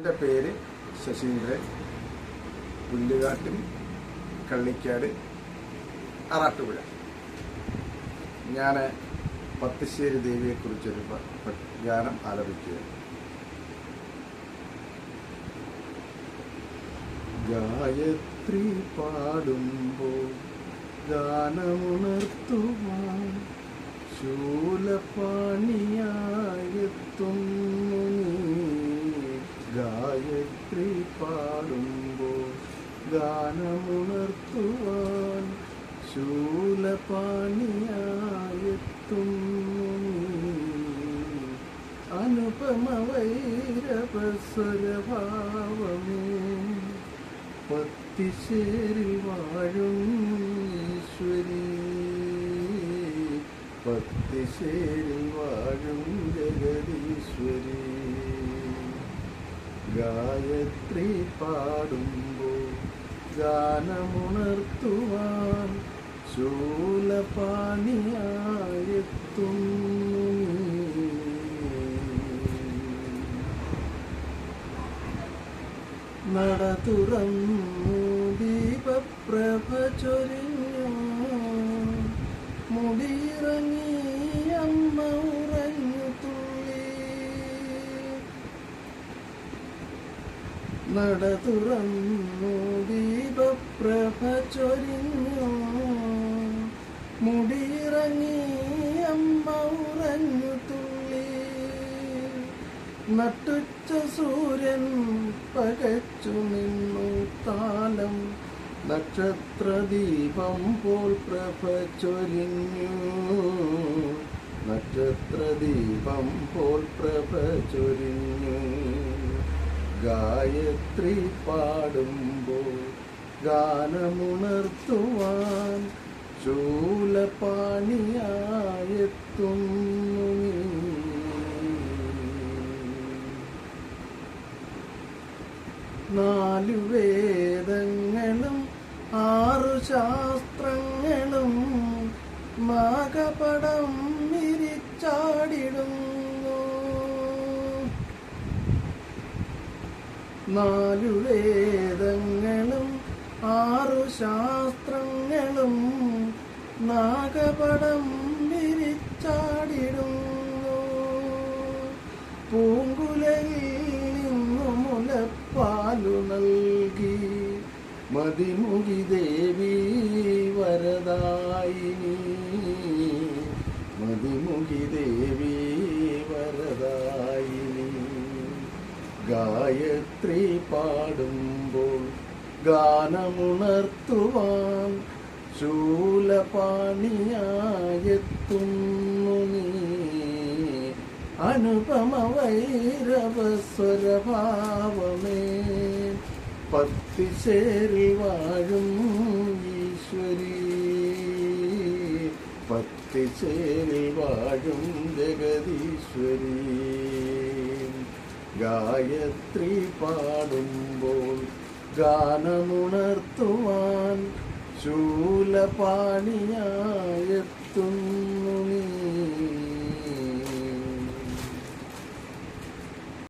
എൻ്റെ പേര് ശശീന്ദ്രൻ, പുല്ലുകാട്ടിൽ കള്ളിക്കാട് ആറാട്ടുപുഴ. ഞാൻ പത്തിശ്ശേരി ദേവിയെക്കുറിച്ചൊരു ഗാനം ആലപിക്കുകയാണ്. ഗായത്രി പാടുമ്പോൾ ഗാനമുണർത്തുവാൻ ശൂലപാണിയായെത്തുന്നു നീ. ഗായത്രി പാടുമ്പോൾ ഗാനമുണർത്തുവാൻ ശൂലപാണിയായെത്തുന്നു നീ. അനുപമ വൈരവസ്വരഭാവമേ, പത്തിശ്ശേരിൽ വാഴും ഈശ്വരി, പത്തിശ്ശേരിൽ വാഴും ജഗദീശ്വരി. ഗായത്രി പാടുമ്പോൾ ഗാനമുണർത്തുവാൻ ശൂലപാണിയായെത്തുന്നു നീ. നട തുറന്നു ദീപപ്രഭ ചൊരിഞ്ഞു, മുടിയിറങ്ങി അമ്മ ഉറഞ്ഞു തുള്ളി. നട തുറന്നു ദീപപ്രഭ ചൊരിഞ്ഞു, മുടിയിറങ്ങി അമ്മ ഉറഞ്ഞു തുള്ളി. നട്ടുച്ച സൂര്യൻ പകച്ചു നിന്നു താലം, നക്ഷത്രദീപം പോൽ പ്രഭ ചൊരിഞ്ഞു, നക്ഷത്രദീപം പോൽ പ്രഭ ചൊരിഞ്ഞു. ഗായത്രി പാടുമ്പോൾ ഗാനമുണർത്തുവാൻ ശൂലപാണിയായെത്തുന്നു നീ. നാലു വേദങ്ങളും ആറു ശാസ്ത്രങ്ങളും നാഗപടം വിരിച്ചാടിടുന്നു. നാലു വേദങ്ങളും ആറു ശാസ്ത്രങ്ങളും നാഗപടം വിരിച്ചാടിടുന്നു. പൂങ്കുലയിൽ നിന്നു മുലപ്പാലു നൽകി മതിമുഖി ദേവി വരദായിനി, മതിമുഖി ദേവി വരദായിനി. ഗായത്രി പാടുമ്പോൾ ഗാനമുണർത്തുവാൻ ശൂലപാണിയായെത്തുന്നു നീ. അനുപമ വൈരവസ്വരഭാവമേ, പത്തിശ്ശേരിൽ വാഴും ഈശ്വരി, പത്തിശ്ശേരിൽ വാഴും ജഗദീശ്വരി. ഗായത്രി പാടുമ്പോൾ ഗാനമുണർത്തുവാൻ ശൂലപാണിയായെത്തുന്നു നീ.